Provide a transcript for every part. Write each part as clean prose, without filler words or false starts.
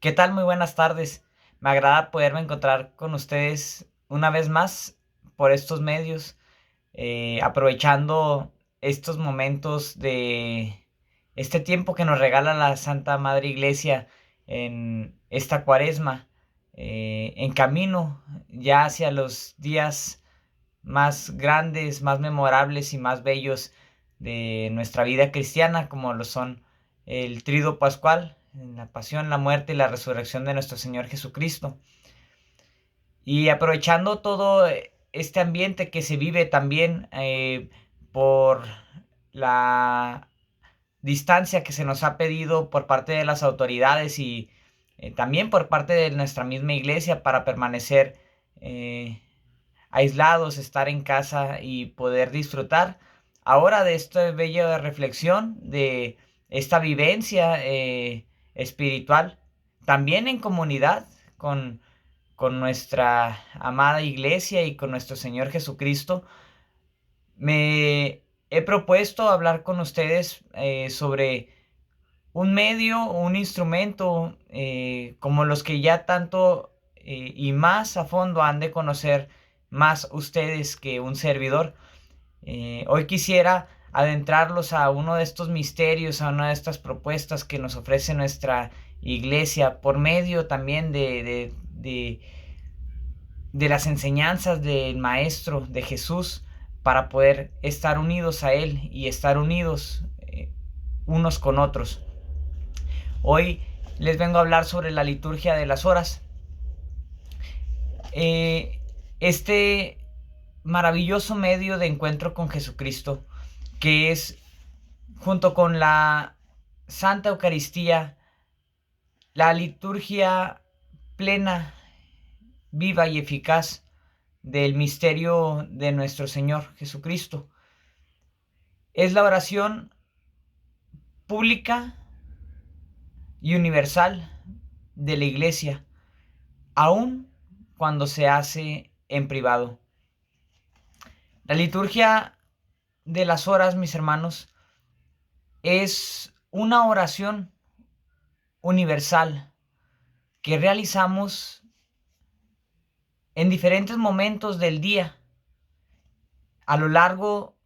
¿Qué tal? Muy buenas tardes. Me agrada poderme encontrar con ustedes una vez más por estos medios, aprovechando estos momentos de este tiempo que nos regala la Santa Madre Iglesia en esta cuaresma, en camino ya hacia los días más grandes, más memorables y más bellos de nuestra vida cristiana, como lo son el Tríduo Pascual, la pasión, la muerte y la resurrección de nuestro Señor Jesucristo. Y aprovechando todo este ambiente que se vive también por la distancia que se nos ha pedido por parte de las autoridades y también por parte de nuestra misma iglesia para permanecer eh, aislados, estar en casa y poder disfrutar ahora de esta bella reflexión, de esta vivencia espiritual, también en comunidad con, con nuestra amada iglesia y con nuestro Señor Jesucristo. Me he propuesto hablar con ustedes sobre un medio, un instrumento como los que ya tanto y más a fondo han de conocer más ustedes que un servidor. Hoy quisiera adentrarlos a uno de estos misterios, a una de estas propuestas que nos ofrece nuestra iglesia por medio también de las enseñanzas del Maestro, de Jesús, para poder estar unidos a Él y estar unidos unos con otros. Hoy les vengo a hablar sobre la liturgia de las horas. Eh, este maravilloso medio de encuentro con Jesucristo, que es, junto con la Santa Eucaristía, la liturgia plena, viva y eficaz del misterio de nuestro Señor Jesucristo. Es la oración pública y universal de la Iglesia, aun cuando se hace en privado. La liturgia de las horas, mis hermanos, es una oración universal que realizamos en diferentes momentos del día, a lo largo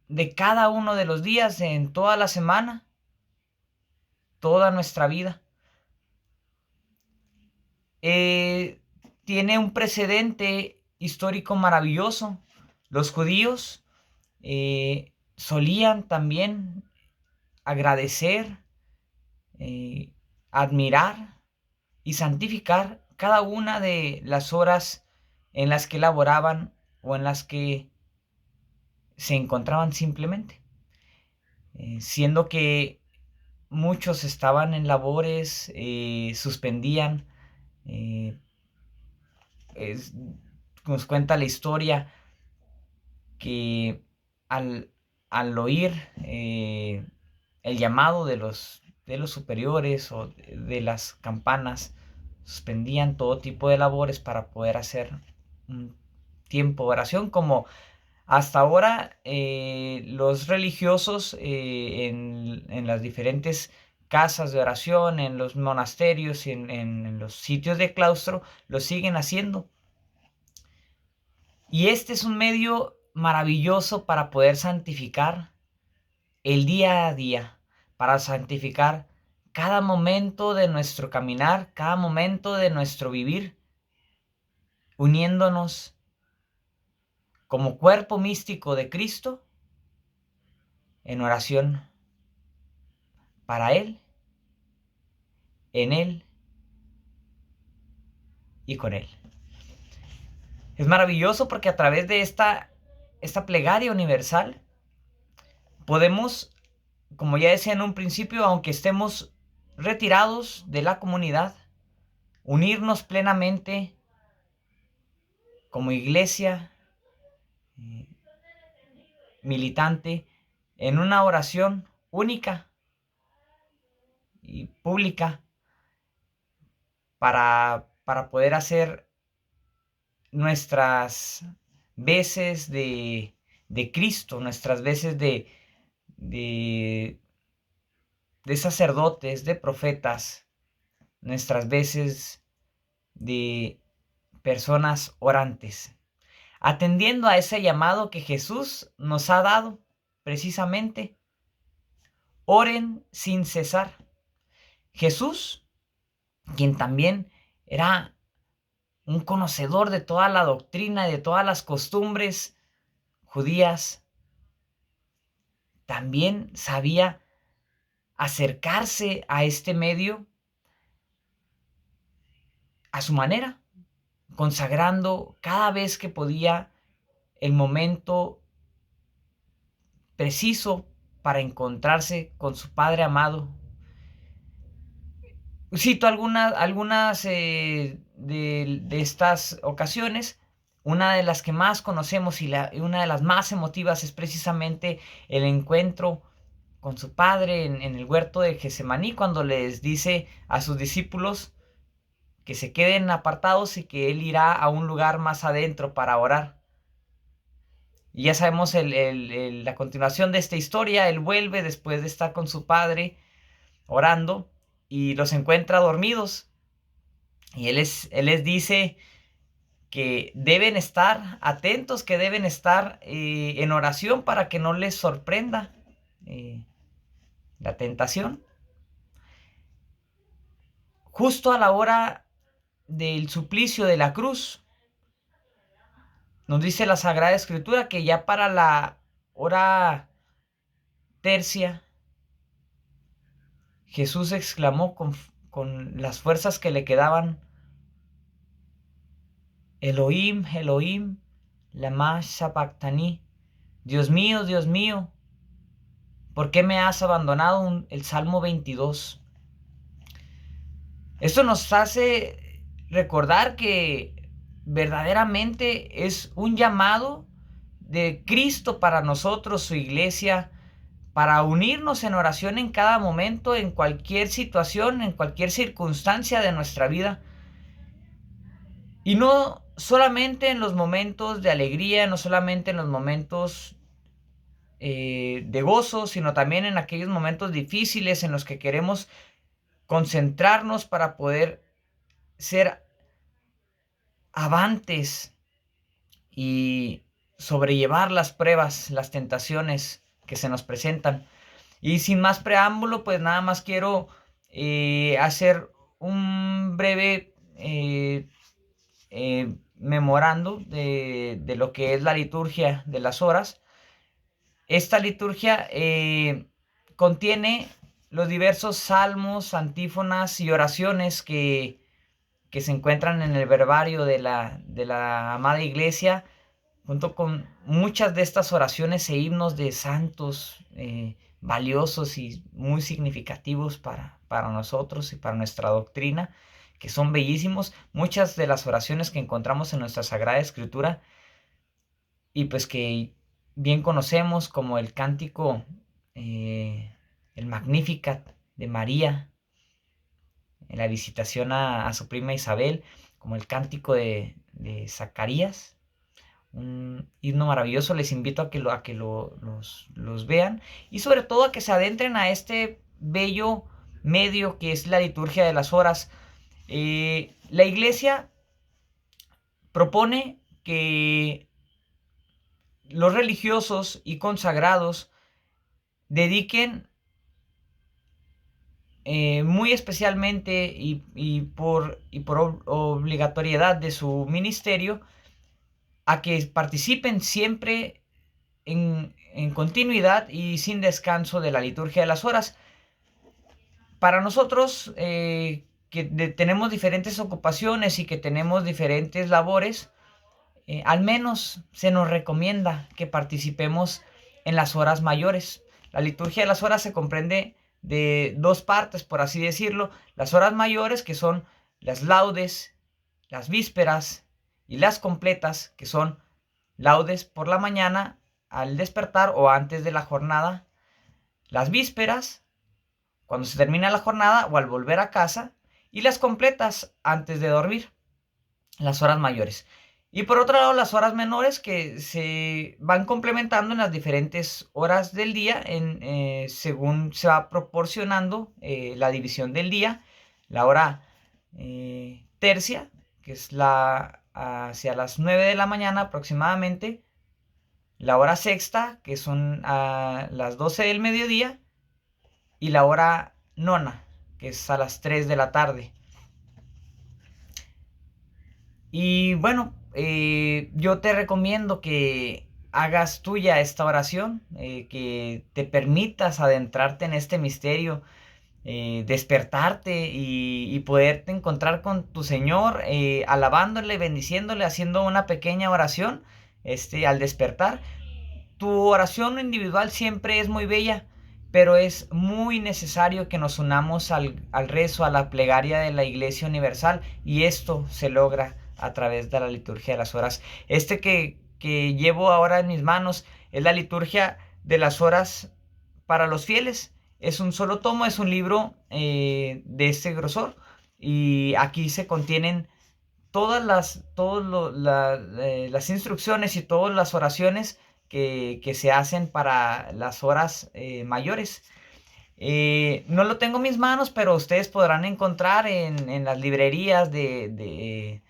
de cada uno de los días, en toda la semana, toda nuestra vida. Eh, Tiene un precedente histórico maravilloso. Los judíos solían también agradecer, eh, admirar y santificar cada una de las horas en las que laboraban o en las que se encontraban simplemente, siendo que muchos estaban en labores, suspendían, eh, es- nos cuenta la historia que al, al oír el llamado de los superiores o de las campanas, suspendían todo tipo de labores para poder hacer un tiempo de oración, como hasta ahora los religiosos en las diferentes casas de oración, en los monasterios y en los sitios de claustro, lo siguen haciendo. Y este es un medio maravilloso para poder santificar el día a día, para santificar cada momento de nuestro caminar, cada momento de nuestro vivir, uniéndonos como cuerpo místico de Cristo en oración para Él, en Él y con Él. Es maravilloso porque a través de esta plegaria universal podemos, como ya decía en un principio, aunque estemos retirados de la comunidad, unirnos plenamente como iglesia eh, militante en una oración única y pública para poder hacer nuestras veces de Cristo, nuestras veces de, de sacerdotes, de profetas, nuestras veces de personas orantes, atendiendo a ese llamado que Jesús nos ha dado precisamente. Oren sin cesar. Jesús, quien también era un conocedor de toda la doctrina y de todas las costumbres judías, también sabía acercarse a este medio a su manera, consagrando cada vez que podía el momento preciso para encontrarse con su Padre amado. Cito algunas de estas ocasiones. Una de las que más conocemos y una de las más emotivas es precisamente el encuentro con su Padre en el huerto de Getsemaní, cuando les dice a sus discípulos que se queden apartados y que Él irá a un lugar más adentro para orar. Y ya sabemos la continuación de esta historia. Él vuelve después de estar con su Padre orando y los encuentra dormidos. Y él les dice que deben estar atentos, que deben estar en oración para que no les sorprenda la tentación. Justo a la hora del suplicio de la cruz, nos dice la Sagrada Escritura que ya para la hora tercia, Jesús exclamó con las fuerzas que le quedaban: Elohim, Elohim, lama sabactani. Dios mío, ¿por qué me has abandonado? El Salmo 22. Esto nos hace recordar que verdaderamente es un llamado de Cristo para nosotros, su iglesia, para unirnos en oración en cada momento, en cualquier situación, en cualquier circunstancia de nuestra vida. Y no solamente en los momentos de alegría, no solamente en los momentos de gozo, sino también en aquellos momentos difíciles en los que queremos concentrarnos para poder ser avantes y sobrellevar las pruebas, las tentaciones que se nos presentan. Y sin más preámbulo, pues nada más quiero hacer un breve memorando de lo que es la liturgia de las horas. Esta liturgia contiene los diversos salmos, antífonas y oraciones que se encuentran en el verbario de la amada iglesia, junto con muchas de estas oraciones e himnos de santos valiosos y muy significativos para nosotros y para nuestra doctrina, que son bellísimos. Muchas de las oraciones que encontramos en nuestra Sagrada Escritura y pues que bien conocemos, como el cántico, el Magnificat de María, en la visitación a su prima Isabel, como el cántico de Zacarías, un himno maravilloso. Les invito a que los vean y sobre todo a que se adentren a este bello medio que es la liturgia de las horas. La iglesia propone que los religiosos y consagrados dediquen muy especialmente y por obligatoriedad de su ministerio a que participen siempre en continuidad y sin descanso de la liturgia de las horas. Para nosotros que tenemos diferentes ocupaciones y que tenemos diferentes labores, al menos se nos recomienda que participemos en las horas mayores. La liturgia de las horas se comprende de dos partes, por así decirlo: las horas mayores, que son las laudes, las vísperas, y las completas, que son laudes por la mañana al despertar o antes de la jornada, las vísperas cuando se termina la jornada o al volver a casa, y las completas antes de dormir, las horas mayores. Y por otro lado, las horas menores, que se van complementando en las diferentes horas del día según se va proporcionando la división del día. La hora tercia, que es hacia las 9 de la mañana aproximadamente, la hora sexta, que son a las 12 del mediodía, y la hora nona, que es a las 3 de la tarde. Y bueno, yo te recomiendo que hagas tuya esta oración, que te permitas adentrarte en este misterio, despertarte y poderte encontrar con tu Señor, alabándole, bendiciéndole, haciendo una pequeña oración, al despertar. Tu oración individual siempre es muy bella, pero es muy necesario que nos unamos al rezo, a la plegaria de la Iglesia Universal, y esto se logra a través de la liturgia de las horas. Que llevo ahora en mis manos es la liturgia de las horas para los fieles. Es un solo tomo, es un libro de este grosor, y aquí se contienen las instrucciones y todas las oraciones que se hacen para las horas mayores. No lo tengo en mis manos, pero ustedes podrán encontrar en las librerías de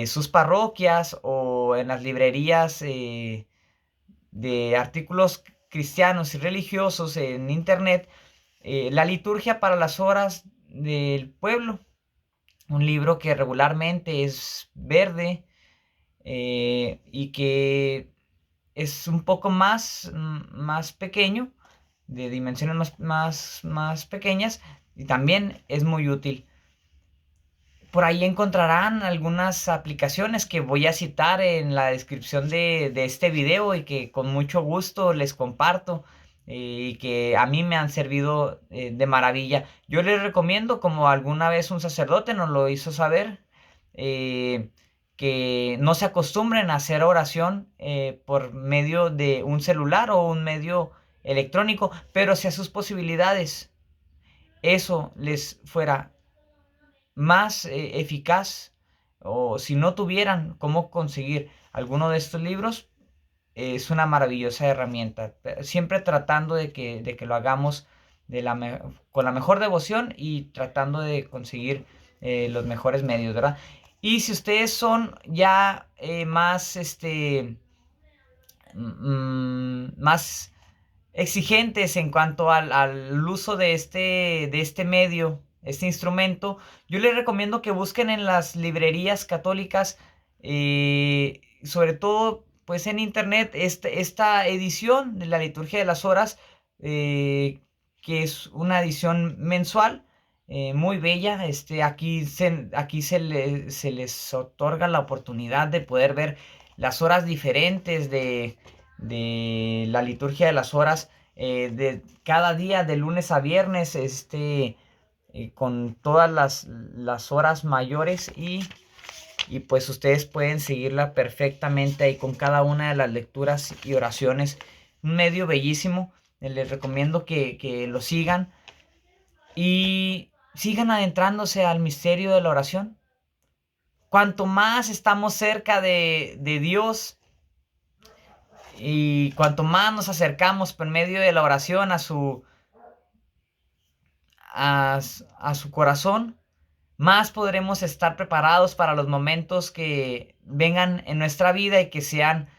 sus parroquias, o en las librerías de artículos cristianos y religiosos en internet, la liturgia para las horas del pueblo. Un libro que regularmente es verde, y que es un poco más pequeño, de dimensiones más pequeñas, y también es muy útil. Por ahí encontrarán algunas aplicaciones que voy a citar en la descripción de este video, y que con mucho gusto les comparto, y que a mí me han servido de maravilla. Yo les recomiendo, como alguna vez un sacerdote nos lo hizo saber, eh, que no se acostumbren a hacer oración por medio de un celular o un medio electrónico, pero si a sus posibilidades eso les fuera más eficaz, o si no tuvieran cómo conseguir alguno de estos libros, es una maravillosa herramienta, siempre tratando de que lo hagamos con la mejor devoción, y tratando de conseguir los mejores medios, ¿verdad? Y si ustedes son ya más exigentes en cuanto al uso de este medio, este instrumento, yo les recomiendo que busquen en las librerías católicas, sobre todo pues en internet, esta edición de la liturgia de las horas, que es una edición mensual, muy bella. Aquí se les otorga la oportunidad de poder ver las horas diferentes de la liturgia de las horas, de cada día, de lunes a viernes, con todas las horas mayores, y pues ustedes pueden seguirla perfectamente ahí con cada una de las lecturas y oraciones. Un medio bellísimo. Les recomiendo que lo sigan y sigan adentrándose al misterio de la oración. Cuanto más estamos cerca de Dios, y cuanto más nos acercamos por medio de la oración a su corazón, más podremos estar preparados para los momentos que vengan en nuestra vida y que sean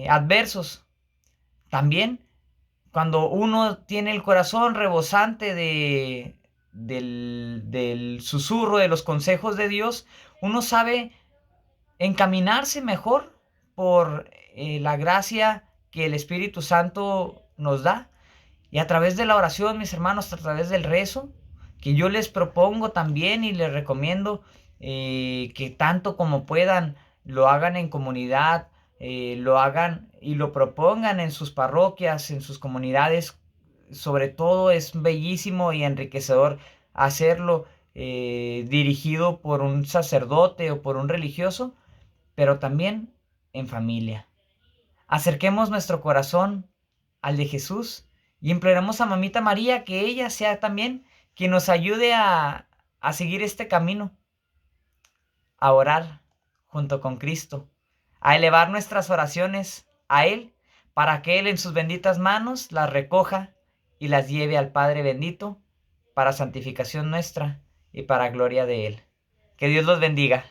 adversos. También, cuando uno tiene el corazón rebosante del susurro de los consejos de Dios, uno sabe encaminarse mejor por la gracia que el Espíritu Santo nos da. Y a través de la oración, mis hermanos, a través del rezo, que yo les propongo también y les recomiendo, que tanto como puedan lo hagan en comunidad, lo hagan y lo propongan en sus parroquias, en sus comunidades. Sobre todo es bellísimo y enriquecedor hacerlo dirigido por un sacerdote o por un religioso, pero también en familia. Acerquemos nuestro corazón al de Jesús y imploremos a Mamita María que ella sea también quien nos ayude a seguir este camino, a orar junto con Cristo, a elevar nuestras oraciones a Él, para que Él en sus benditas manos las recoja y las lleve al Padre bendito, para santificación nuestra y para gloria de Él. Que Dios los bendiga.